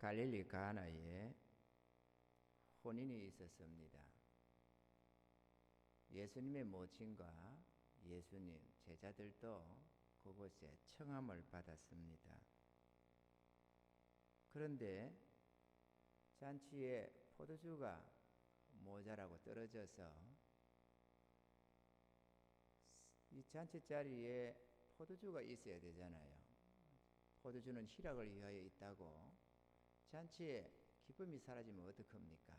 갈릴리 가나에 혼인이 있었습니다. 예수님의 모친과 예수님 제자들도 그곳에 청함을 받았습니다. 그런데 잔치에 포도주가 모자라고 떨어져서 이 잔치 자리에 포도주가 있어야 되잖아요. 포도주는 희락을 위하여 있다고. 잔치에 기쁨이 사라지면 어떡합니까?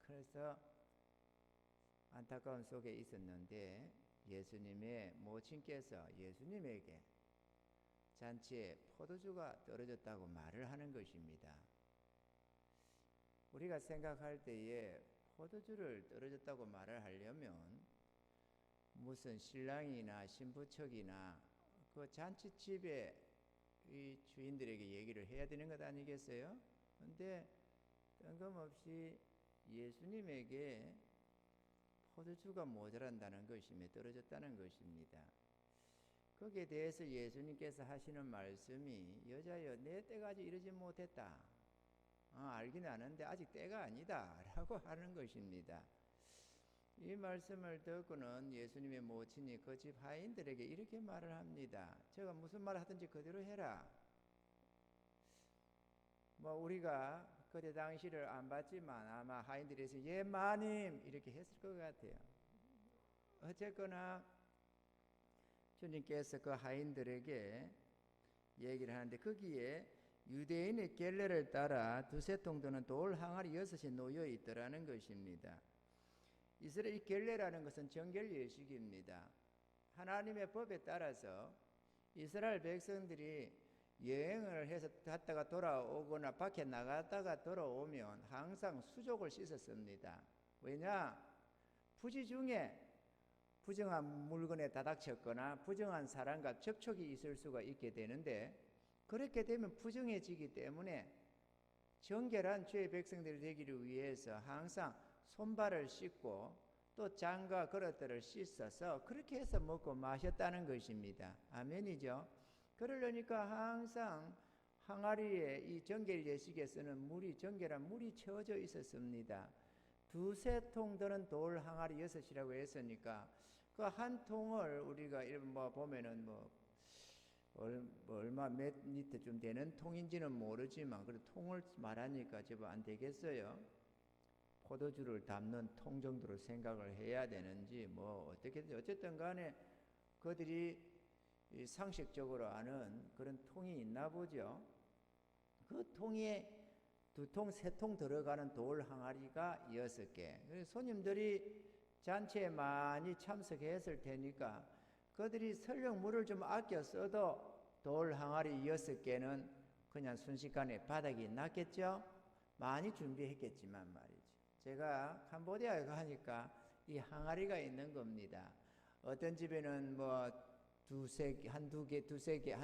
그래서 안타까운 속에 있었는데 예수님의 모친께서 예수님에게 잔치에 포도주가 떨어졌다고 말을 하는 것입니다. 우리가 생각할 때에 포도주를 떨어졌다고 말을 하려면 무슨 신랑이나 신부측이나 그 잔치집에 이 주인들에게 얘기를 해야 되는 것 아니겠어요? 근데 뜬금없이 예수님에게 포도주가 모자란다는 것이며 떨어졌다는 것입니다. 거기에 대해서 예수님께서 하시는 말씀이 여자여 내 때가 아직 이르지 못했다. 알긴 아는데 아직 때가 아니다 라고 하는 것입니다. 이 말씀을 듣고는 예수님의 모친이 그 집 하인들에게 이렇게 말을 합니다. 제가 무슨 말 하든지 그대로 해라. 우리가 그때 당시를 안 봤지만 아마 하인들에서 예 마님 이렇게 했을 것 같아요. 어쨌거나 주님께서 그 하인들에게 얘기를 하는데 거기에 유대인의 겔레를 따라 두세 통 되는 돌 항아리 6이 놓여 있더라는 것입니다. 이스라엘 겔레라는 것은 정결 예식입니다. 하나님의 법에 따라서 이스라엘 백성들이 여행을 해서 갔다가 돌아오거나 밖에 나갔다가 돌아오면 항상 수족을 씻었습니다. 왜냐? 부지 중에 부정한 물건에 다닥쳤거나 부정한 사람과 접촉이 있을 수가 있게 되는데 그렇게 되면 부정해지기 때문에 정결한 주의 백성들이 되기를 위해서 항상 손발을 씻고 또 장과 그릇들을 씻어서 그렇게 해서 먹고 마셨다는 것입니다. 아멘이죠. 그러려니까 항상 항아리에 이 정결 예식에 쓰는 물이 정결한 물이 채워져 있었습니다. 두세 통 드는 돌 항아리 6이라고 했으니까 그 한 통을 우리가 보면은 얼마 몇 리터쯤 되는 통인지는 모르지만 그래도 통을 말하니까 제법 안 되겠어요. 포도주를 담는 통 정도로 생각을 해야 되는지 어떻게든지 어쨌든 간에 그들이 상식적으로 아는 그런 통이 있나 보죠. 그 통에 2통, 3통 들어가는 돌 항아리가 6개. 그래서 손님들이 잔치에 많이 참석했을 테니까 그들이 설령 물을 좀 아껴 써도 돌 항아리 6개는 그냥 순식간에 바닥이 났겠죠. 많이 준비했겠지만 말이죠. 제가 캄보디아에 가니까 이 항아리가 있는 겁니다. 어떤 집에는 두세 개,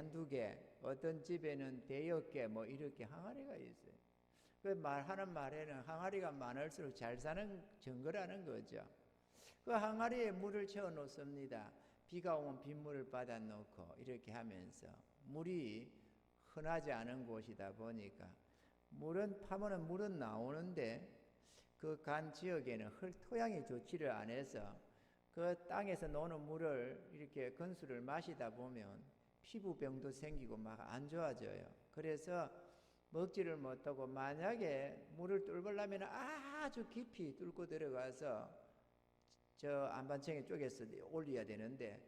어떤 집에는 대여 개, 이렇게 항아리가 있어요. 하는 말에는 항아리가 많을수록 잘 사는 증거라는 거죠. 그 항아리에 물을 채워 놓습니다. 비가 오면 빗물을 받아 놓고 이렇게 하면서 물이 흔하지 않은 곳이다 보니까 물은 파면은 물은 나오는데 그 간 지역에는 토양이 좋지를 않아서 그 땅에서 노는 물을 이렇게 건수를 마시다 보면 피부병도 생기고 막 안 좋아져요. 그래서 먹지를 못하고 만약에 물을 뚫으려면 아주 깊이 뚫고 들어가서 저 안반청에 쪽에서 올려야 되는데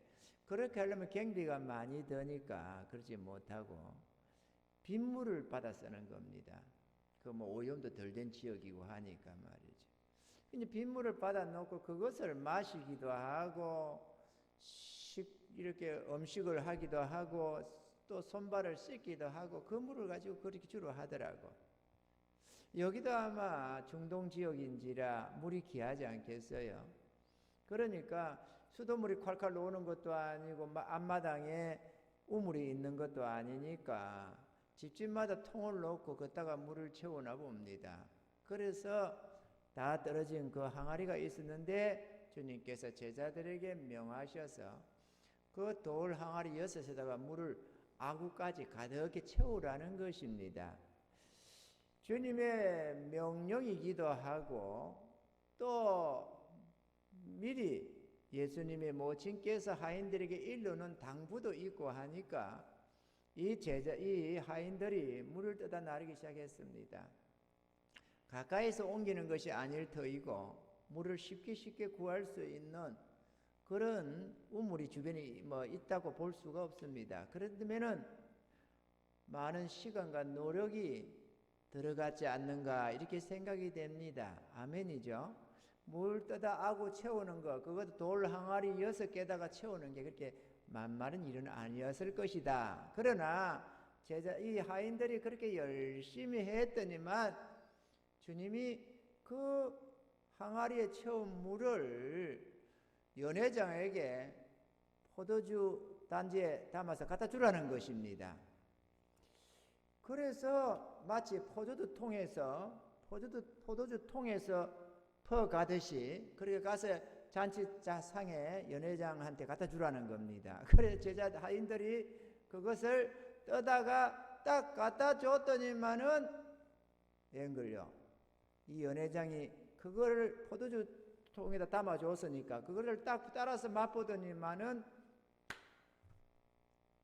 그렇게 하려면 경비가 많이 드니까 그러지 못하고 빗물을 받아 쓰는 겁니다. 오염도 덜 된 지역이고 하니까 말이죠. 이제 빗물을 받아 놓고 그것을 마시기도 하고 이렇게 음식을 하기도 하고 또 손발을 씻기도 하고 그 물을 가지고 그렇게 주로 하더라고. 여기도 아마 중동 지역인지라 물이 귀하지 않겠어요. 그러니까 수돗물이 콸콸 나오는 것도 아니고 앞마당에 우물이 있는 것도 아니니까 집집마다 통을 놓고 걷다가 물을 채우나 봅니다. 그래서 다 떨어진 그 항아리가 있었는데 주님께서 제자들에게 명하셔서 그 돌 항아리 6에다가 물을 아구까지 가득히 채우라는 것입니다. 주님의 명령이기도 하고 또 미리 예수님의 모친께서 하인들에게 일러놓은 당부도 있고 하니까 이 하인들이 물을 떠다 나르기 시작했습니다. 가까이서 옮기는 것이 아닐 터이고 물을 쉽게 구할 수 있는 그런 우물이 주변에 있다고 볼 수가 없습니다. 그렇다면은 많은 시간과 노력이 들어갔지 않는가 이렇게 생각이 됩니다. 아멘이죠. 물 떠다 아구 채우는 거, 그것도 돌 항아리 6개다가 채우는 게 그렇게 만만한 일은 아니었을 것이다. 그러나 이 하인들이 그렇게 열심히 했더니만 주님이 그 항아리에 채운 물을 연회장에게 포도주 단지에 담아서 갖다 주라는 것입니다. 그래서 마치 포도주 통에서 퍼가듯이 그렇게 가서 잔치자상에 연회장한테 갖다 주라는 겁니다. 그래서 제자 하인들이 그것을 떠다가 딱 갖다 줬더니만은 앵글요. 이 연회장이 그거를 포도주 통에다 담아줬으니까 그거를 딱 따라서 맛보더니만은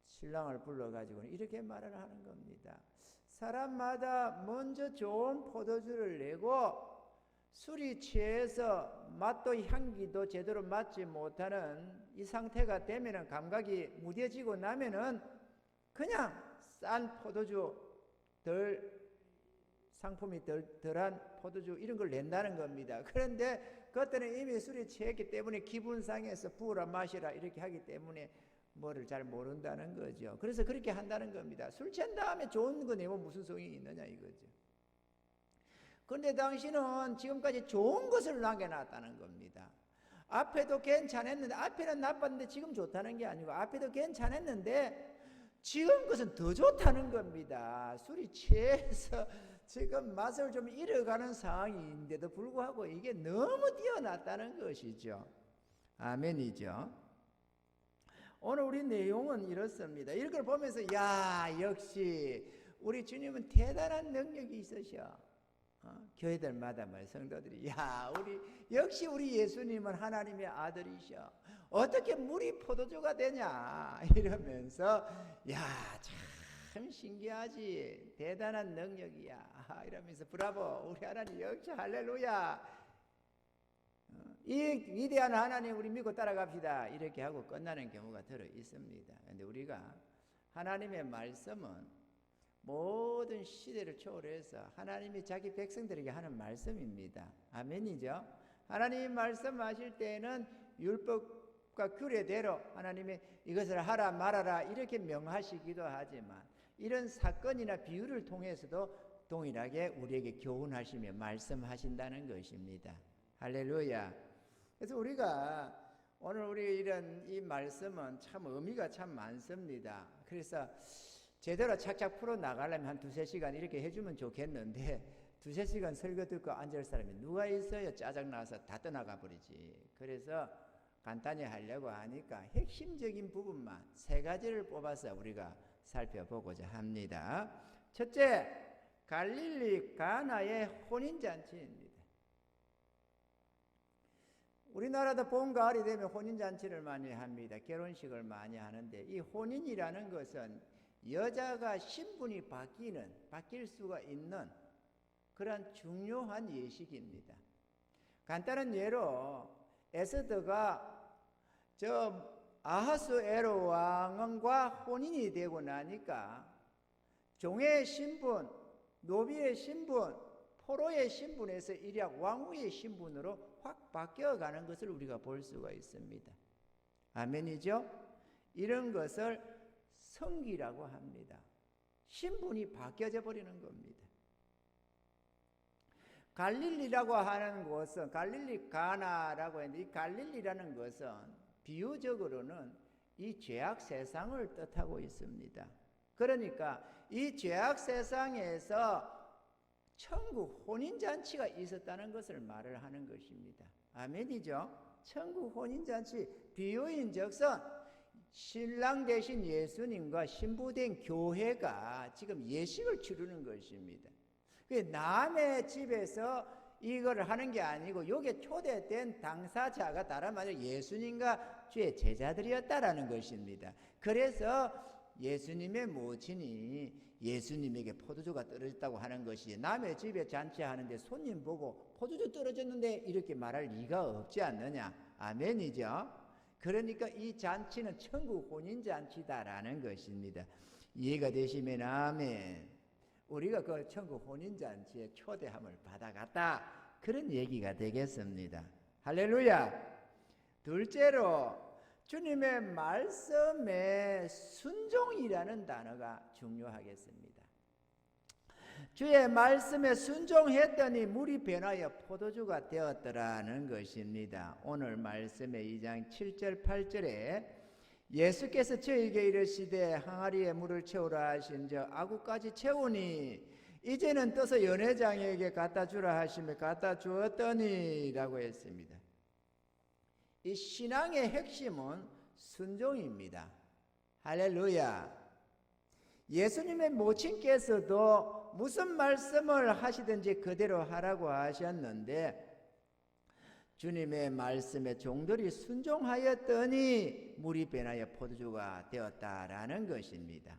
신랑을 불러가지고 이렇게 말을 하는 겁니다. 사람마다 먼저 좋은 포도주를 내고 술이 취해서 맛도 향기도 제대로 맡지 못하는 이 상태가 되면은 감각이 무뎌지고 나면은 그냥 싼 포도주 상품이 덜한 포도주 이런 걸 낸다는 겁니다. 그런데 그때는 이미 술이 취했기 때문에 기분 상해서 부으라 마시라 이렇게 하기 때문에 뭐를 잘 모른다는 거죠. 그래서 그렇게 한다는 겁니다. 술 취한 다음에 좋은 거 내면 무슨 소용이 있느냐 이거죠. 그런데 당신은 지금까지 좋은 것을 남겨놨다는 겁니다. 앞에도 괜찮았는데 앞에는 나빴는데 지금 좋다는 게 아니고 앞에도 괜찮았는데 지금 것은 더 좋다는 겁니다. 술이 취해서 지금 맛을 좀 잃어가는 상황인데도 불구하고 이게 너무 뛰어났다는 것이죠. 아멘이죠. 오늘 우리 내용은 이렇습니다. 이걸 보면서 역시 우리 주님은 대단한 능력이 있으셔. 교회들마다 성도들이 역시 우리 예수님은 하나님의 아들이셔. 어떻게 물이 포도주가 되냐 이러면서 참 신기하지. 대단한 능력이야 이러면서 브라보 우리 하나님 역시 할렐루야. 이 위대한 하나님 우리 믿고 따라갑시다 이렇게 하고 끝나는 경우가 들어 있습니다. 그런데 우리가 하나님의 말씀은 모든 시대를 초월해서 하나님이 자기 백성들에게 하는 말씀입니다. 아멘이죠. 하나님이 말씀하실 때에는 율법과 규례대로 하나님이 이것을 하라 말아라 이렇게 명하시기도 하지만 이런 사건이나 비유를 통해서도 동일하게 우리에게 교훈하시며 말씀하신다는 것입니다. 할렐루야. 그래서 우리가 오늘 우리 이 말씀은 참 의미가 참 많습니다. 그래서 제대로 착착 풀어 나가려면 한 2-3시간 이렇게 해주면 좋겠는데 2-3시간 설교 듣고 앉을 사람이 누가 있어요? 짜증나서 다 떠나가 버리지. 그래서 간단히 하려고 하니까 핵심적인 부분만 3가지를 뽑아서 우리가 살펴보고자 합니다. 첫째, 갈릴리 가나의 혼인잔치입니다. 우리나라도 봄, 가을이 되면 혼인잔치를 많이 합니다. 결혼식을 많이 하는데 이 혼인이라는 것은 여자가 신분이 바뀔 수가 있는 그런 중요한 예식입니다. 간단한 예로 에스더가 아하수에로 왕과 혼인이 되고 나니까 종의 신분, 노비의 신분, 포로의 신분에서 일약 왕후의 신분으로 확 바뀌어가는 것을 우리가 볼 수가 있습니다. 아멘이죠? 이런 것을 성기라고 합니다. 신분이 바뀌어져 버리는 겁니다. 갈릴리라고 하는 곳은 갈릴리 가나라고 했는데 이 갈릴리라는 것은 비유적으로는 이 죄악 세상을 뜻하고 있습니다. 그러니까 이 죄악 세상에서 천국 혼인잔치가 있었다는 것을 말을 하는 것입니다. 아멘이죠? 천국 혼인잔치 비유인즉슨 신랑 되신 예수님과 신부된 교회가 지금 예식을 치르는 것입니다. 그 남의 집에서 이걸 하는 게 아니고 여기에 초대된 당사자가 다른 말로 예수님과 주의 제자들이었다라는 것입니다. 그래서 예수님의 모친이 예수님에게 포도주가 떨어졌다고 하는 것이 남의 집에 잔치하는데 손님 보고 포도주 떨어졌는데 이렇게 말할 리가 없지 않느냐. 아멘이죠. 그러니까 이 잔치는 천국 혼인잔치다라는 것입니다. 이해가 되시면 아멘. 우리가 그 천국 혼인잔치에 초대함을 받아갔다, 그런 얘기가 되겠습니다. 할렐루야. 둘째로 주님의 말씀에 순종이라는 단어가 중요하겠습니다. 주의 말씀에 순종했더니 물이 변하여 포도주가 되었더라는 것입니다. 오늘 말씀의 2장 7절 8절에 예수께서 저에게 이르시되 항아리에 물을 채우라 하신즉 아구까지 채우니 이제는 떠서 연회장에게 갖다 주라 하시며 갖다 주었더니 라고 했습니다. 이 신앙의 핵심은 순종입니다. 할렐루야. 예수님의 모친께서도 무슨 말씀을 하시든지 그대로 하라고 하셨는데 주님의 말씀에 종들이 순종하였더니 물이 변하여 포도주가 되었다라는 것입니다.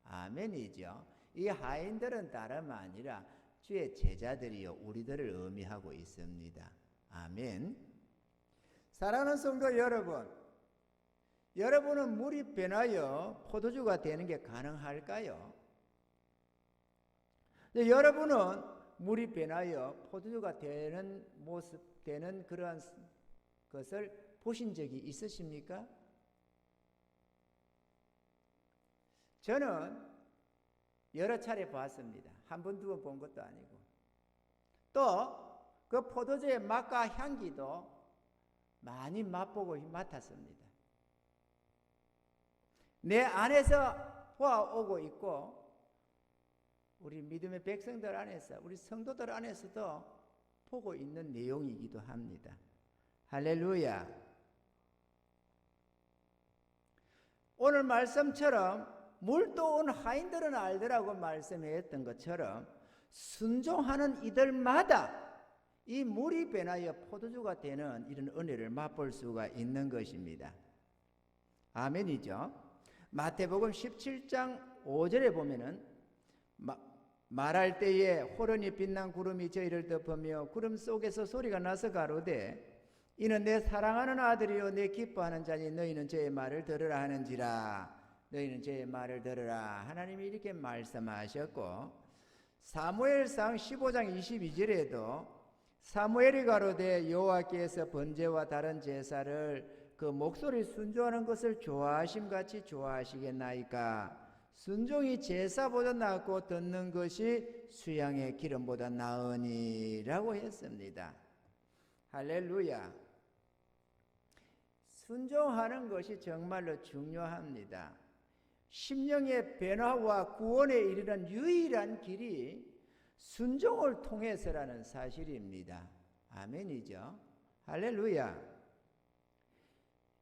아멘이죠. 이 하인들은 다름 아니라 주의 제자들이요 우리들을 의미하고 있습니다. 아멘. 사랑하는 성도 여러분, 여러분은 물이 변하여 포도주가 되는 게 가능할까요? 여러분은 물이 변하여 포도주가 되는 모습, 되는 그러한 것을 보신 적이 있으십니까? 저는 여러 차례 봤습니다. 한 번, 두 번 본 것도 아니고. 또 그 포도주의 맛과 향기도 많이 맛보고 맡았습니다. 내 안에서 보아오고 있고 우리 믿음의 백성들 안에서, 우리 성도들 안에서도 보고 있는 내용이기도 합니다. 할렐루야. 오늘 말씀처럼 물도 온 하인들은 알더라고 말씀했던 것처럼 순종하는 이들마다 이 물이 변하여 포도주가 되는 이런 은혜를 맛볼 수가 있는 것입니다. 아멘이죠. 마태복음 17장 5절에 보면은 말할 때에 호련히 빛난 구름이 저희를 덮으며 구름 속에서 소리가 나서 가로되 이는 내 사랑하는 아들이요 내 기뻐하는 자니 너희는 저의 말을 들으라 하는지라. 너희는 저의 말을 들으라. 하나님이 이렇게 말씀하셨고 사무엘상 15장 22절에도 사무엘이 가로되 여호와께서 번제와 다른 제사를 그 목소리 순종하는 것을 좋아하심같이 좋아하시겠나이까. 순종이 제사보다 낫고 듣는 것이 수양의 기름보다 나으니 라고 했습니다. 할렐루야. 순종하는 것이 정말로 중요합니다. 심령의 변화와 구원에 이르는 유일한 길이 순종을 통해서라는 사실입니다. 아멘이죠. 할렐루야.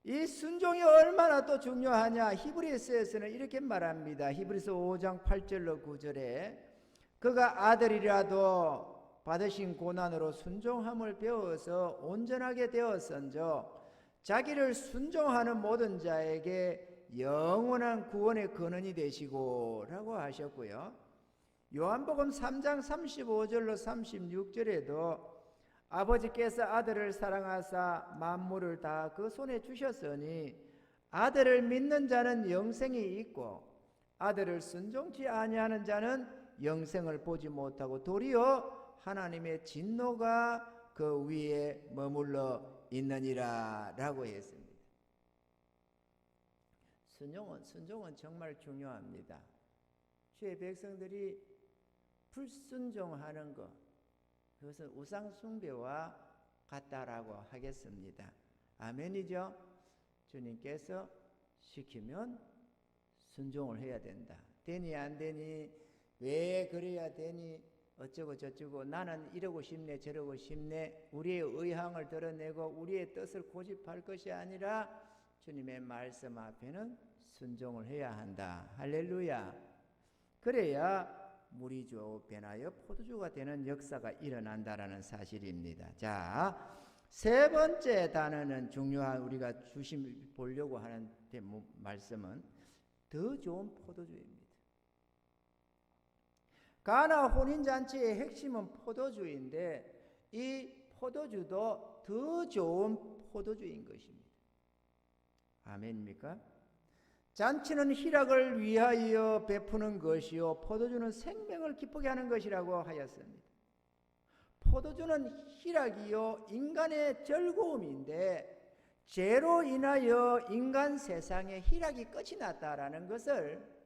이 순종이 얼마나 또 중요하냐. 히브리서에서는 이렇게 말합니다. 히브리서 5장 8절로 9절에 그가 아들이라도 받으신 고난으로 순종함을 배워서 온전하게 되었은저 자기를 순종하는 모든 자에게 영원한 구원의 근원이 되시고 라고 하셨고요. 요한복음 3장 35절로 36절에도 아버지께서 아들을 사랑하사 만물을 다 그 손에 주셨으니 아들을 믿는 자는 영생이 있고 아들을 순종치 아니하는 자는 영생을 보지 못하고 도리어 하나님의 진노가 그 위에 머물러 있느니라 라고 했습니다. 순종은 정말 중요합니다. 주의 백성들이 불순종하는 것, 그것은 우상 숭배와 같다라고 하겠습니다. 아멘이죠? 주님께서 시키면 순종을 해야 된다. 되니 안 되니, 왜 그래야 되니, 어쩌고 저쩌고 나는 이러고 싶네 저러고 싶네 우리의 의향을 드러내고 우리의 뜻을 고집할 것이 아니라 주님의 말씀 앞에는 순종을 해야 한다. 할렐루야. 그래야 물이 변하여 포도주가 되는 역사가 일어난다라는 사실입니다. 자, 세 번째 단어는 중요한 우리가 보려고 하는 말씀은 더 좋은 포도주입니다. 가나 혼인잔치의 핵심은 포도주인데 이 포도주도 더 좋은 포도주인 것입니다. 아멘입니까? 잔치는 희락을 위하여 베푸는 것이요 포도주는 생명을 기쁘게 하는 것이라고 하였습니다. 포도주는 희락이요 인간의 즐거움인데 죄로 인하여 인간 세상에 희락이 끝이 났다라는 것을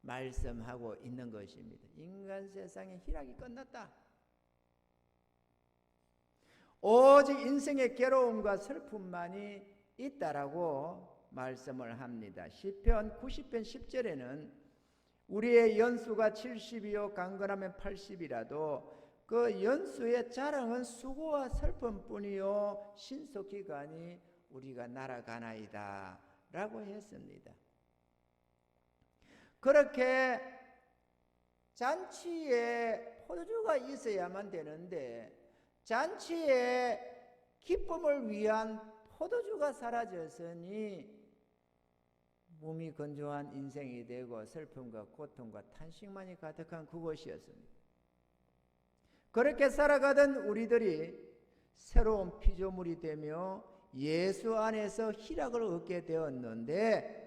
말씀하고 있는 것입니다. 인간 세상에 희락이 끝났다. 오직 인생의 괴로움과 슬픔만이 있다라고 말씀을 합니다. 시편 90편 10절에는 우리의 연수가 70이요 강건하면 80이라도 그 연수의 자랑은 수고와 슬픔뿐이요 신속히가니 우리가 날아가나이다 라고 했습니다. 그렇게 잔치에 포도주가 있어야만 되는데 잔치에 기쁨을 위한 포도주가 사라졌으니 몸이 건조한 인생이 되고 슬픔과 고통과 탄식만이 가득한 그곳이었습니다. 그렇게 살아가던 우리들이 새로운 피조물이 되며 예수 안에서 희락을 얻게 되었는데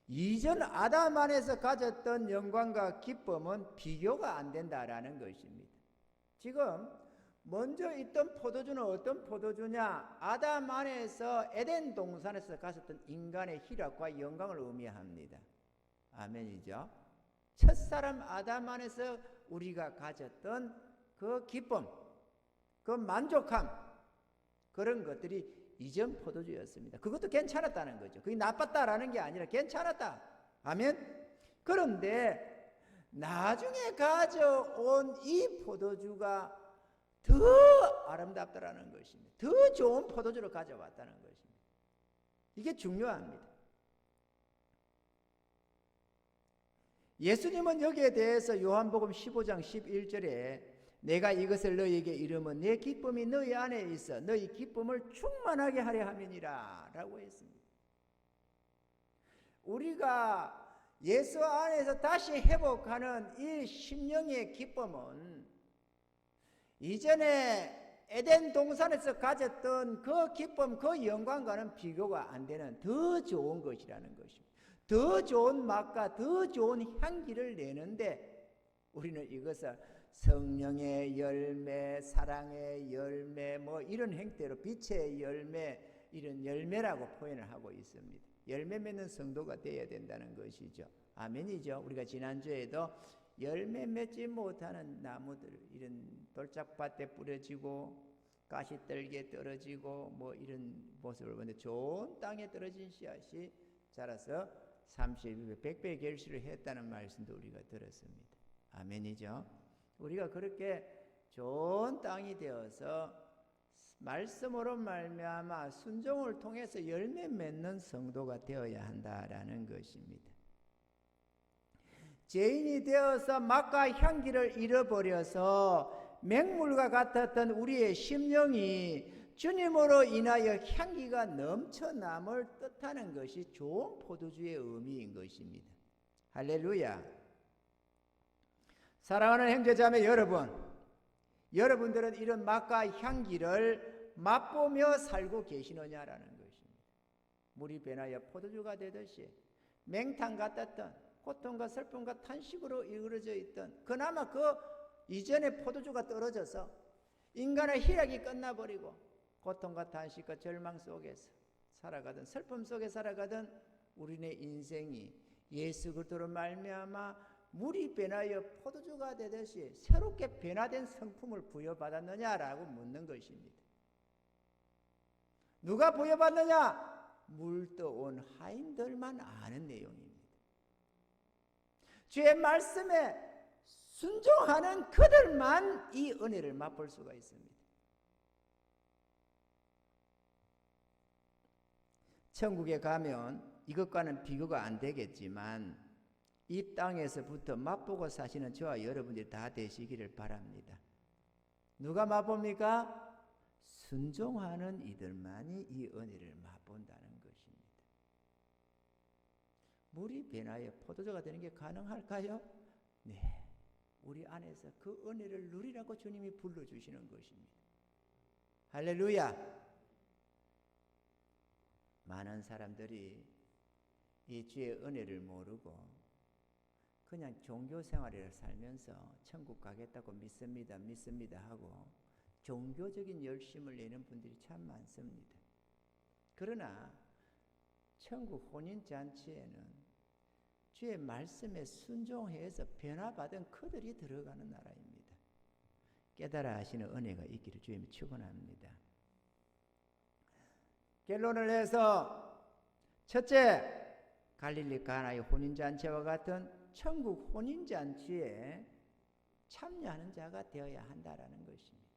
이전 아담 안에서 가졌던 영광과 기쁨은 비교가 안 된다라는 것입니다. 지금 먼저 있던 포도주는 어떤 포도주냐? 아담 안에서 에덴 동산에서 가졌던 인간의 희락과 영광을 의미합니다. 아멘이죠? 첫사람 아담 안에서 우리가 가졌던 그 기쁨, 그 만족함, 그런 것들이 이전 포도주였습니다. 그것도 괜찮았다는 거죠. 그게 나빴다라는 게 아니라 괜찮았다. 아멘? 그런데 나중에 가져온 이 포도주가 더 아름답다라는 것입니다. 더 좋은 포도주를 가져왔다는 것입니다. 이게 중요합니다. 예수님은 여기에 대해서 요한복음 15장 11절에 내가 이것을 너희에게 이르면 내 기쁨이 너희 안에 있어 너희 기쁨을 충만하게 하려 함이니라 라고 했습니다. 우리가 예수 안에서 다시 회복하는 이 심령의 기쁨은 이전에 에덴 동산에서 가졌던 그 기쁨, 그 영광과는 비교가 안 되는 더 좋은 것이라는 것입니다. 더 좋은 맛과 더 좋은 향기를 내는데 우리는 이것을 성령의 열매, 사랑의 열매, 뭐 이런 형태로 빛의 열매, 이런 열매라고 표현을 하고 있습니다. 열매 맺는 성도가 되어야 된다는 것이죠. 아멘이죠. 우리가 지난주에도 열매 맺지 못하는 나무들, 이런 돌짝밭에 뿌려지고 가시떨기에 떨어지고 뭐 이런 모습을 보는데 좋은 땅에 떨어진 씨앗이 자라서 30배, 100배 결실을 했다는 말씀도 우리가 들었습니다. 아멘이죠. 우리가 그렇게 좋은 땅이 되어서 말씀으로 말미암아 순종을 통해서 열매 맺는 성도가 되어야 한다라는 것입니다. 죄인이 되어서 맛과 향기를 잃어버려서 맹물과 같았던 우리의 심령이 주님으로 인하여 향기가 넘쳐남을 뜻하는 것이 좋은 포도주의 의미인 것입니다. 할렐루야. 사랑하는 형제자매 여러분, 여러분들은 이런 맛과 향기를 맛보며 살고 계시느냐라는 것입니다. 물이 변하여 포도주가 되듯이 맹탕 같았던 고통과 슬픔과 탄식으로 이루어져 있던 그나마 그 이전에 포도주가 떨어져서 인간의 희락이 끝나버리고 고통과 탄식과 절망 속에서 살아가던 슬픔 속에 살아가던 우리네 인생이 예수 그리스도로 말미암아 물이 변하여 포도주가 되듯이 새롭게 변화된 성품을 부여받았느냐라고 묻는 것입니다. 누가 부여받느냐? 물떠온 하인들만 아는 내용입니다. 주의 말씀에 순종하는 그들만 이 은혜를 맛볼 수가 있습니다. 천국에 가면 이것과는 비교가 안 되겠지만 이 땅에서부터 맛보고 사시는 저와 여러분들이 다 되시기를 바랍니다. 누가 맛봅니까? 순종하는 이들만이 이 은혜를 맛본다는 것입니다. 물이 변하여 포도주가 되는 게 가능할까요? 네. 우리 안에서 그 은혜를 누리라고 주님이 불러주시는 것입니다. 할렐루야! 많은 사람들이 이 주의 은혜를 모르고 그냥 종교 생활을 살면서 천국 가겠다고 믿습니다 하고 종교적인 열심을 내는 분들이 참 많습니다. 그러나 천국 혼인잔치에는 주의 말씀에 순종해서 변화받은 그들이 들어가는 나라입니다. 깨달아 하시는 은혜가 있기를 주님이 축원합니다. 결론을 해서 첫째, 갈릴리 가나의 혼인잔치와 같은 천국 혼인잔치에 참여하는 자가 되어야 한다라는 것입니다.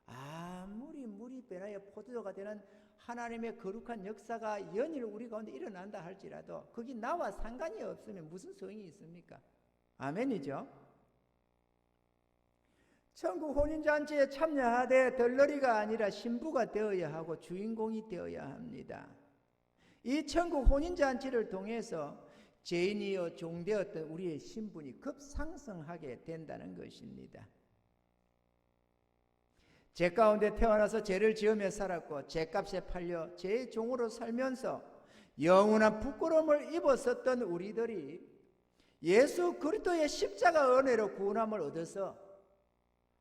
아무리 물이 변하여 포도주가 되는 하나님의 거룩한 역사가 연일 우리 가운데 일어난다 할지라도 거기 나와 상관이 없으면 무슨 소용이 있습니까? 아멘이죠? 천국 혼인잔치에 참여하되 덜러리가 아니라 신부가 되어야 하고 주인공이 되어야 합니다. 이 천국 혼인잔치를 통해서 죄인이여 종되었던 우리의 신분이 급상승하게 된다는 것입니다. 죄 가운데 태어나서 죄를 지으며 살았고 죄값에 팔려 죄의 종으로 살면서 영원한 부끄러움을 입었었던 우리들이 예수 그리스도의 십자가 은혜로 구원함을 얻어서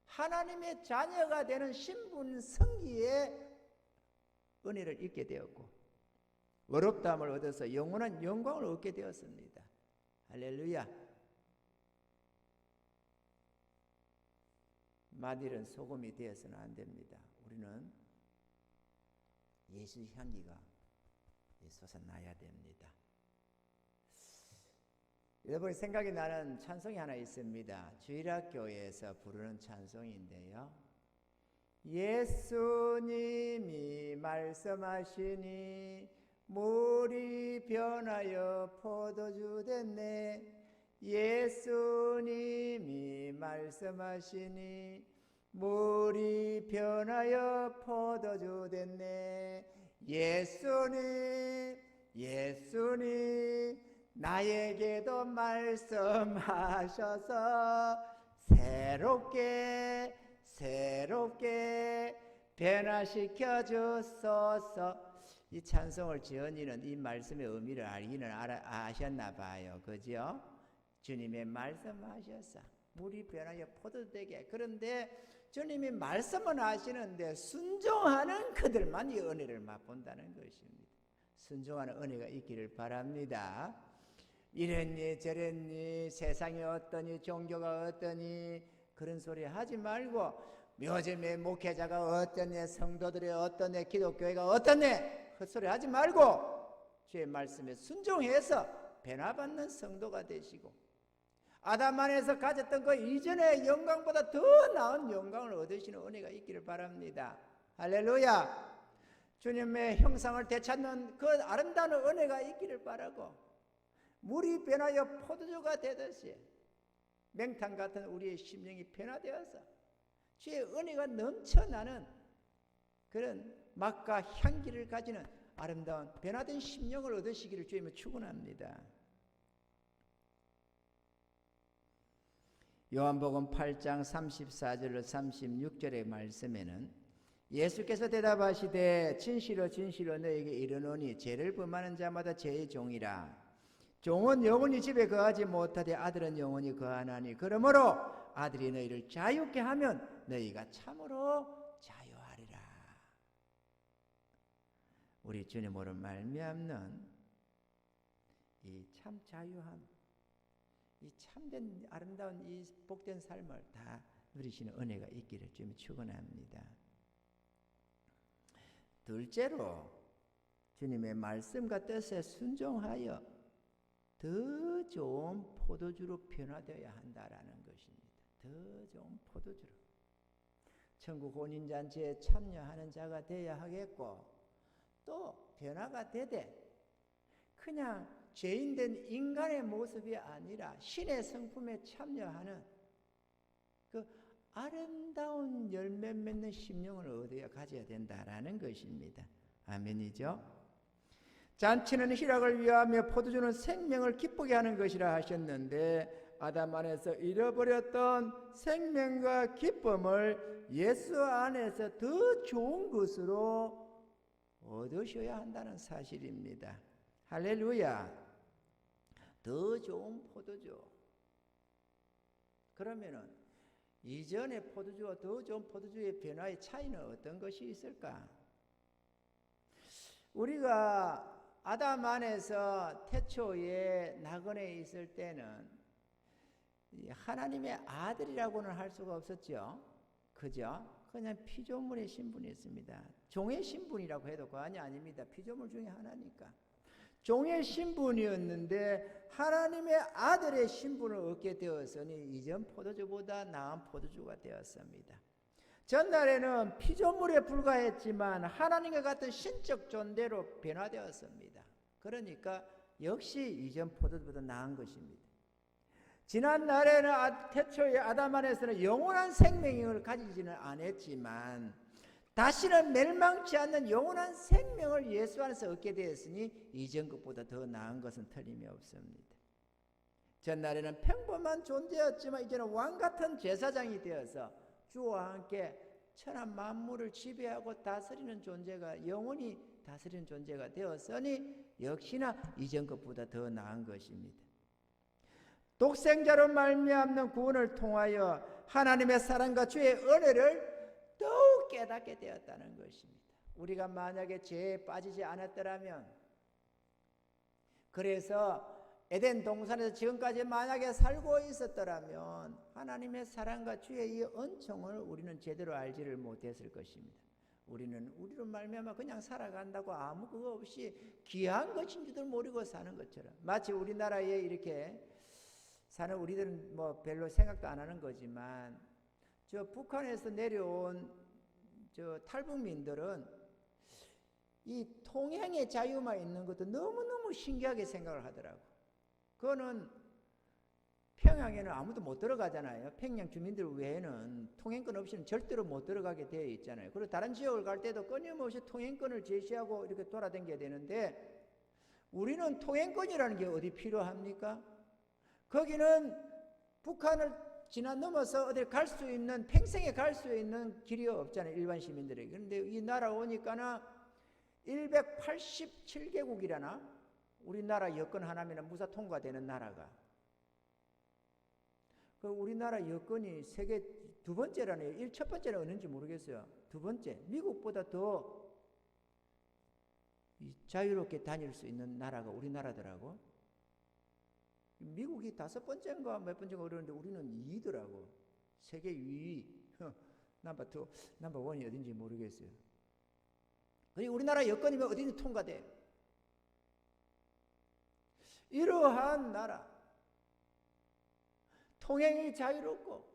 하나님의 자녀가 되는 신분 성기의 은혜를 입게 되었고 어렵다함을 얻어서 영원한 영광을 얻게 되었습니다. 할렐루야. 마딜은 소금이 되어서는 안 됩니다. 우리는 예수 향기가 솟아나야 됩니다. 여러분 생각이 나는 찬송이 하나 있습니다. 주일학교에서 부르는 찬송인데요. 예수님이 말씀하시니 물이 변하여 포도주 됐네. 예수님이 말씀하시니 물이 변하여 포도주 됐네. 예수님 나에게도 말씀하셔서 새롭게 변화시켜 주소서. 이 찬송을 지은이는 이 말씀의 의미를 알기는 아셨나 봐요. 그죠? 주님의 말씀하셔서 물이 변하여 포도되게. 그런데 주님이 말씀은 하시는데 순종하는 그들만 이 은혜를 맛본다는 것입니다. 순종하는 은혜가 있기를 바랍니다. 이랬니 저랬니 세상이 어떠니 종교가 어떠니 그런 소리 하지 말고 요즘에 목회자가 어떠니 성도들이 어떠니 기독교회가 어떠니 헛소리 하지 말고 주의 말씀에 순종해서 변화받는 성도가 되시고 아담 안에서 가졌던 그 이전의 영광보다 더 나은 영광을 얻으시는 은혜가 있기를 바랍니다. 할렐루야. 주님의 형상을 되찾는 그 아름다운 은혜가 있기를 바라고 물이 변하여 포도주가 되듯이 맹탕 같은 우리의 심령이 변화되어서 주의 은혜가 넘쳐나는 그런 맛과 향기를 가지는 아름다운 변화된 심령을 얻으시기를 주님을 축원합니다. 요한복음 8장 34절로 36절의 말씀에는 예수께서 대답하시되 진실로 너에게 이르노니 죄를 범하는 자마다 죄의 종이라. 종은 영원히 집에 거하지 못하되 아들은 영원히 거하나니 그러므로 아들이 너희를 자유케 하면 너희가 참으로 자유하리라. 우리 주님으로 말미암는 이 참 자유함, 이 참된 아름다운 이 복된 삶을 다 누리시는 은혜가 있기를 주님이 축원합니다. 둘째로 주님의 말씀과 뜻에 순종하여 더 좋은 포도주로 변화되어야 한다라는 것입니다. 더 좋은 포도주로 천국 혼인잔치에 참여하는 자가 되어야 하겠고 또 변화가 되되 그냥 죄인된 인간의 모습이 아니라 신의 성품에 참여하는 그 아름다운 열매 맺는 심령을 얻어야 가져야 된다라는 것입니다. 아멘이죠? 잔치는 희락을 위하며 포도주는 생명을 기쁘게 하는 것이라 하셨는데 아담 안에서 잃어버렸던 생명과 기쁨을 예수 안에서 더 좋은 것으로 얻으셔야 한다는 사실입니다. 할렐루야. 더 좋은 포도주. 그러면은 이전의 포도주와 더 좋은 포도주의 변화의 차이는 어떤 것이 있을까? 우리가 아담 안에서 태초에 낙원에 있을 때는 하나님의 아들이라고는 할 수가 없었죠. 그죠? 그냥 피조물의 신분이 있습니다. 종의 신분이라고 해도 과언이 아닙니다. 피조물 중에 하나니까. 종의 신분이었는데 하나님의 아들의 신분을 얻게 되었으니 이전 포도주보다 나은 포도주가 되었습니다. 전날에는 피조물에 불과했지만 하나님과 같은 신적 존재로 변화되었습니다. 그러니까 역시 이전 포도주보다 나은 것입니다. 지난 날에는 태초에 아담 안에서는 영원한 생명을 가지지는 않았지만 다시는 멸망치 않는 영원한 생명을 예수 안에서 얻게 되었으니 이전 것보다 더 나은 것은 틀림이 없습니다. 전날에는 평범한 존재였지만 이제는 왕같은 제사장이 되어서 주와 함께 천한 만물을 지배하고 다스리는 존재가 영원히 다스리는 존재가 되었으니 역시나 이전 것보다 더 나은 것입니다. 독생자로 말미암는 구원을 통하여 하나님의 사랑과 주의 은혜를 더욱 깨닫게 되었다는 것입니다. 우리가 만약에 죄에 빠지지 않았더라면, 그래서 에덴 동산에서 지금까지 만약에 살고 있었더라면 하나님의 사랑과 주의 이 은총을 우리는 제대로 알지를 못했을 것입니다. 우리는 우리로 말미암아 그냥 살아간다고 아무 그거 없이 귀한 것인 줄도 모르고 사는 것처럼, 마치 우리나라에 이렇게 사는 우리들은 뭐 별로 생각도 안 하는 거지만 저 북한에서 내려온 저 탈북민들은 이 통행의 자유만 있는 것도 너무너무 신기하게 생각을 하더라고. 그거는 평양에는 아무도 못 들어가잖아요. 평양 주민들 외에는 통행권 없이는 절대로 못 들어가게 되어 있잖아요. 그리고 다른 지역을 갈 때도 끊임없이 통행권을 제시하고 이렇게 돌아다녀야 되는데 우리는 통행권이라는 게 어디 필요합니까? 거기는 북한을 지나 넘어서 어디 갈 수 있는, 평생에 갈 수 있는 길이 없잖아요, 일반 시민들에게. 그런데 이 나라 오니까는 187개국이라나 우리나라 여권 하나면 무사 통과되는 나라가. 그 우리나라 여권이 세계 두 번째라네요. 첫 번째는 어딘지 모르겠어요. 두 번째, 미국보다 더 자유롭게 다닐 수 있는 나라가 우리나라더라고. 미국이 5번째인가 몇 번째인가 그러는데 우리는 2위더라고. 세계 2위. 넘버 2, 넘버 1이 어딘지 모르겠어요. 우리나라 여권이면 어디든 통과돼. 이러한 나라, 통행이 자유롭고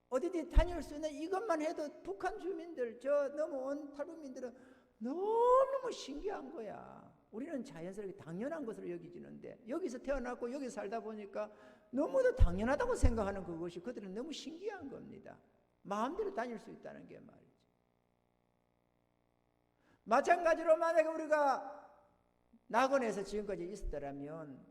어디든 다닐 수 있는 이것만 해도 북한 주민들, 저 넘어온 탈북민들은 너무너무 신기한 거야. 우리는 자연스럽게 당연한 것으로 여기지는데 여기서 태어났고 여기 살다 보니까 너무도 당연하다고 생각하는 그것이 그들은 너무 신기한 겁니다. 마음대로 다닐 수 있다는 게 말이죠. 마찬가지로 만약에 우리가 낙원에서 지금까지 있었더라면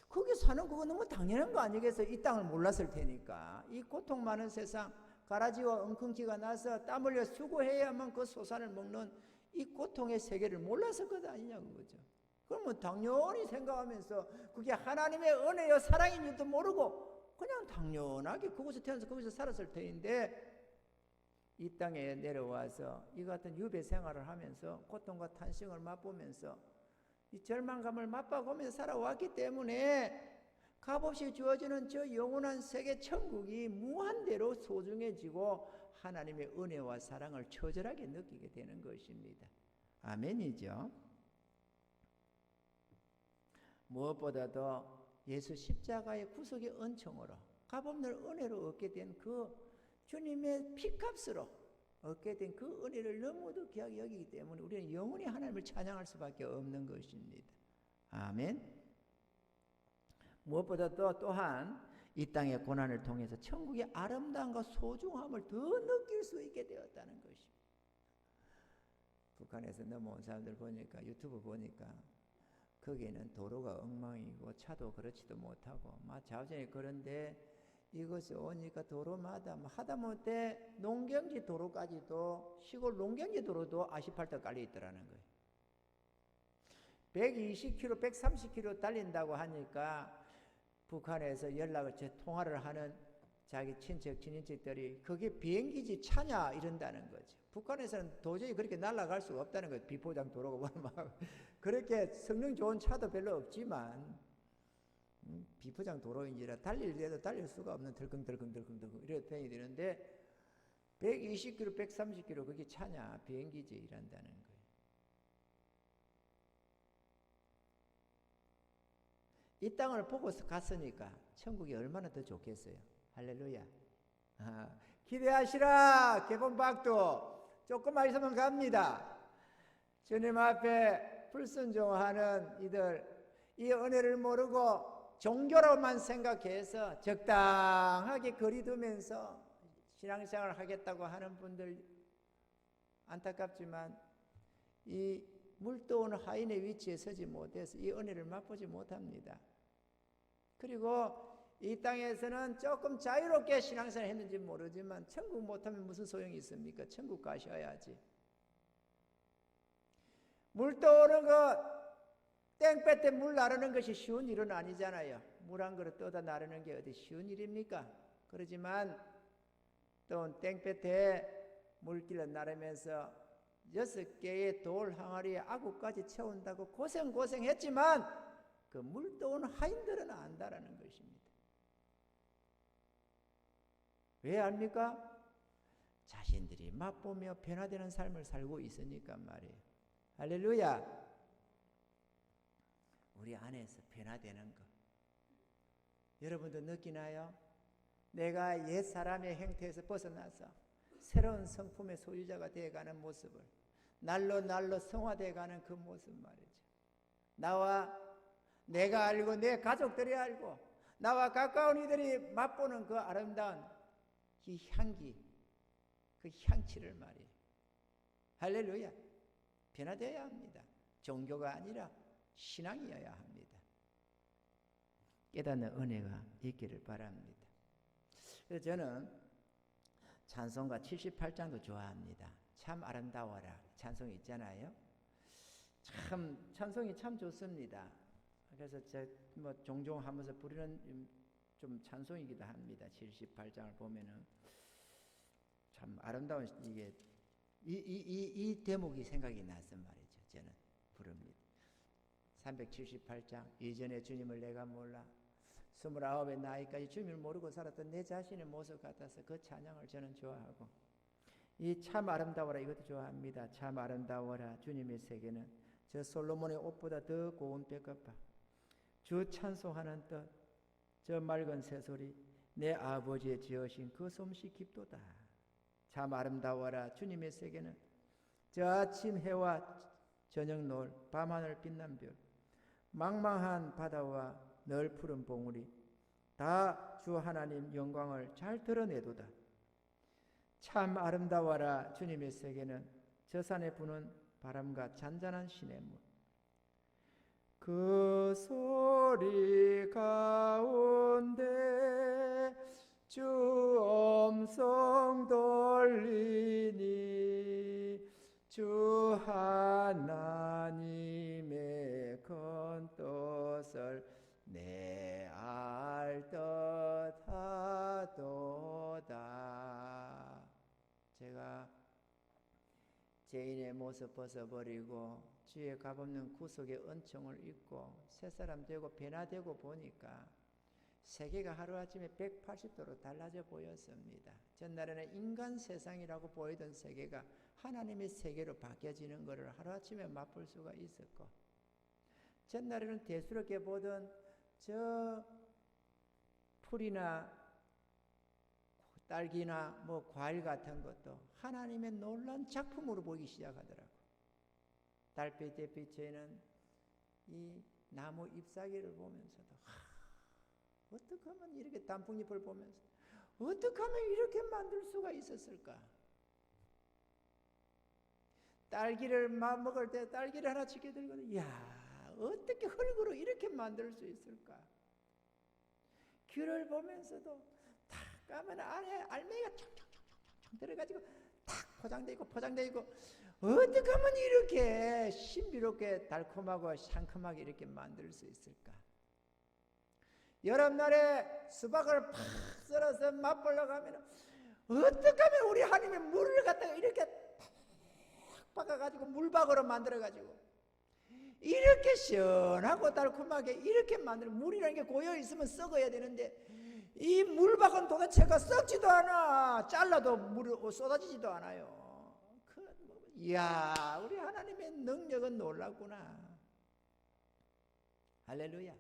거기 사는 그거 너무 당연한 거 아니겠어요? 이 땅을 몰랐을 테니까. 이 고통 많은 세상, 가라지와 엉겅퀴가 나서 땀 흘려 수고해야만 그 소산을 먹는 이 고통의 세계를 몰랐을 것 아니냐고 그죠. 그러면 당연히 생각하면서 그게 하나님의 은혜여 사랑인 줄도 모르고 그냥 당연하게 그곳에 태어나서 거기서 살았을 터인데 이 땅에 내려와서 이 같은 유배 생활을 하면서 고통과 탄식을 맛보면서 이 절망감을 맛봐가면서 살아왔기 때문에 값없이 주어지는 저 영원한 세계 천국이 무한대로 소중해지고 하나님의 은혜와 사랑을 처절하게 느끼게 되는 것입니다. 아멘이죠. 무엇보다도 예수 십자가의 구속의 은총으로 값없는 은혜로 얻게 된 그 주님의 피값으로 얻게 된 그 은혜를 너무도 귀하게 여기기 때문에 우리는 영원히 하나님을 찬양할 수밖에 없는 것입니다. 아멘. 무엇보다 또한 이 땅의 고난을 통해서 천국의 아름다움과 소중함을 더 느낄 수 있게 되었다는 것입니다. 북한에서 넘어온 사람들 보니까, 유튜브 보니까 거기에는 도로가 엉망이고 차도 그렇지도 못하고 막 자우전이 그런데 이것이 오니까 도로마다 하다못해 농경지 도로까지도, 시골 농경지 도로도 아스팔트 깔려 있더라는 거예요. 120km, 130km 달린다고 하니까 북한에서 통화를 하는 자기 친인척들이 그게 비행기지 차냐 이런다는 거죠. 북한에서는 도저히 그렇게 날아갈 수가 없다는 거예요. 비포장 도로가 막 그렇게 성능 좋은 차도 별로 없지만 비포장 도로인지라 달릴 때도 달릴 수가 없는 덜컹덜컹 이렇게 다녀야 되는데 120km, 130km 그게 차냐 비행기지 이란다는 거예요. 이 땅을 보고 갔으니까 천국이 얼마나 더 좋겠어요. 할렐루야. 기대하시라. 개봉박도 조금만 있으면 갑니다. 주님 앞에 불순종하는 이들, 이 은혜를 모르고 종교로만 생각해서 적당하게 거리두면서 신앙생활을 하겠다고 하는 분들 안타깝지만 이 물떠오는 하인의 위치에 서지 못해서 이 은혜를 맛보지 못합니다. 그리고 이 땅에서는 조금 자유롭게 신앙생활 했는지 모르지만 천국 못하면 무슨 소용이 있습니까? 천국 가셔야지. 물 떠오는 것, 땡볕에 물 나르는 것이 쉬운 일은 아니잖아요. 물 한 그릇 떠다 나르는 게 어디 쉬운 일입니까? 그러지만 또 땡볕에 물길을 나르면서 6개의 돌 항아리에 아구까지 채운다고 고생했지만 그 물 떠오는 하인들은 안다라는 것입니다. 왜 압니까? 자신들이 맛보며 변화되는 삶을 살고 있으니까 말이에요. 할렐루야. 우리 안에서 변화되는 것 여러분도 느끼나요? 내가 옛 사람의 행태에서 벗어나서 새로운 성품의 소유자가 되어가는 모습을 날로 성화되어가는 그 모습 말이죠. 내가 알고 내 가족들이 알고 나와 가까운 이들이 맛보는 그 아름다운 이 향기, 그 향취를 말이에요. 할렐루야. 변화되어야 합니다. 종교가 아니라 신앙이어야 합니다. 깨닫는 은혜가 있기를 바랍니다. 그래서 저는 찬송가 78장도 좋아합니다. 참 아름다워라 찬송이 있잖아요. 참 찬송이 참 좋습니다. 그래서 종종 하면서 부르는 좀 찬송이기도 합니다. 78장을 보면은 참 아름다운 이게 이 대목이 생각이 나서 말이죠. 저는 부릅니다. 378장 이전에 주님을 내가 몰라 29의 나이까지 주님을 모르고 살았던 내 자신의 모습 같아서 그 찬양을 저는 좋아하고 이 참 아름다워라 이것도 좋아합니다. 참 아름다워라 주님의 세계는 저 솔로몬의 옷보다 더 고운 뼈값바 주 찬송하는 뜻 저 맑은 새소리 내 아버지의 지으신 그 솜씨 깊도다. 참 아름다워라 주님의 세계는 저 아침 해와 저녁 노을 밤하늘 빛난 별 망망한 바다와 널 푸른 봉우리 다 주 하나님 영광을 잘 드러내도다. 참 아름다워라 주님의 세계는 저 산에 부는 바람과 잔잔한 시냇물 그 소리 가운데 주 음성 돌리니 주 하나님의 큰 뜻을 내 알 듯하도다. 제가 죄인의 모습 벗어버리고 주의 값없는 구속의 은총을 입고 새사람 되고 변화되고 보니까 세계가 하루아침에 180도로 달라져 보였습니다. 전날에는 인간 세상이라고 보이던 세계가 하나님의 세계로 바뀌어지는 것을 하루아침에 맛볼 수가 있었고 전날에는 대수롭게 보던 저 풀이나 딸기나 과일 같은 것도 하나님의 놀라운 작품으로 보기 시작하더라고. 달빛의 빛에는 이 나무 잎사귀를 보면서도 어떻게 하면 이렇게 단풍잎을 보면서 어떻게 하면 이렇게 만들 수가 있었을까? 딸기를 먹을 때 딸기를 하나 지게 들고 야 어떻게 흙으로 이렇게 만들 수 있을까? 귤을 보면서도 탁 까면 안에 알맹이가 촉촉촉촉촉 들어가지고 탁 포장되어 있고 어떻게 하면 이렇게 신비롭게 달콤하고 상큼하게 이렇게 만들 수 있을까? 여름날에 수박을 팍 썰어서 맛보려고 하면 어떻게 하면 우리 하나님의 물을 갖다가 이렇게 팍 박아가지고 물박으로 만들어가지고 이렇게 시원하고 달콤하게 이렇게 만들어. 물이라는 게 고여있으면 썩어야 되는데 이 물박은 도대체가 썩지도 않아. 잘라도 물이 쏟아지지도 않아요. 이야 우리 하나님의 능력은 놀랍구나. 할렐루야.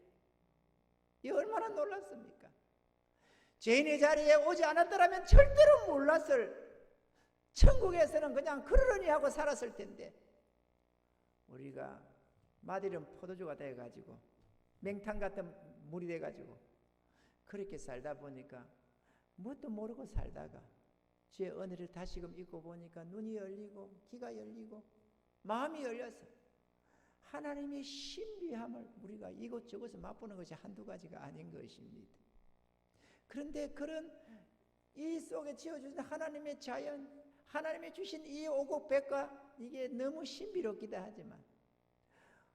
이 얼마나 놀랐습니까? 죄인의 자리에 오지 않았더라면 절대로 몰랐을, 천국에서는 그냥 그러려니 하고 살았을 텐데 우리가 마디름 포도주가 돼가지고 맹탕 같은 물이 돼가지고 그렇게 살다 보니까 뭣도 모르고 살다가 주의 은혜를 다시금 잊고 보니까 눈이 열리고 귀가 열리고 마음이 열려서 하나님의 신비함을 우리가 이곳저곳에 맛보는 것이 한두 가지가 아닌 것입니다. 그런데 그런 이 속에 지어주신 하나님의 자연, 하나님이 주신 이 오곡백과 이게 너무 신비롭기도 하지만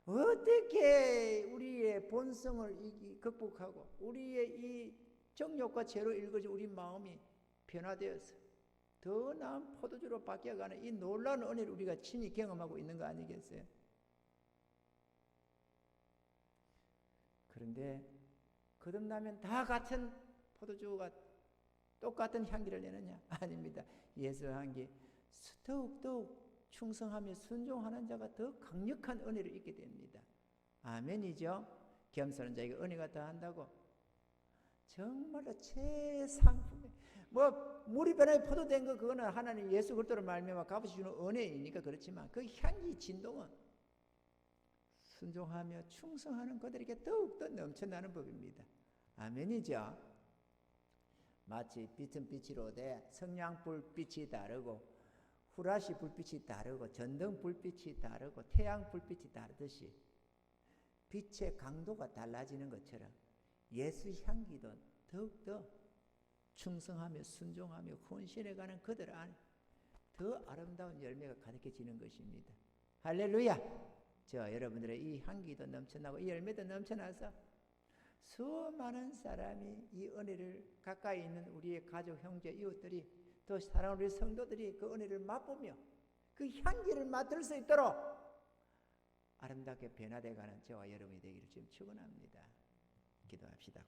어떻게 우리의 본성을 극복하고 우리의 이 정욕과 죄로 일거지 우리 마음이 변화되어서 더 나은 포도주로 바뀌어가는 이 놀라운 은혜를 우리가 친히 경험하고 있는 거 아니겠어요? 그런데 거듭나면 다 같은 포도주가 똑같은 향기를 내느냐? 아닙니다. 예수 향기 더욱더욱 충성하며 순종하는 자가 더 강력한 은혜를 잊게 됩니다. 아멘이죠? 겸손한 자에게 은혜가 더한다고. 정말로 최상품에 물이 변하여 포도된 거 그거는 하나님 예수 그리스도로 말미암아 값없이 주는 은혜이니까 그렇지만 그 향기 진동은 순종하며 충성하는 그들에게 더욱더 넘쳐나는 법입니다. 아멘이죠? 마치 빛은 빛이로되 성냥불빛이 다르고 후라시 불빛이 다르고 전등 불빛이 다르고 태양 불빛이 다르듯이 빛의 강도가 달라지는 것처럼 예수 향기도 더욱더 충성하며 순종하며 헌신해가는 그들 안에 더 아름다운 열매가 가득해지는 것입니다. 할렐루야! 저 여러분들의 이 향기도 넘쳐나고 이 열매도 넘쳐나서 수많은 사람이 이 은혜를 가까이 있는 우리의 가족, 형제, 이웃들이 또 사랑하는 우리 성도들이 그 은혜를 맛보며 그 향기를 맡을 수 있도록 아름답게 변화되어가는 저와 여러분이 되기를 지금 축원합니다. 기도합시다.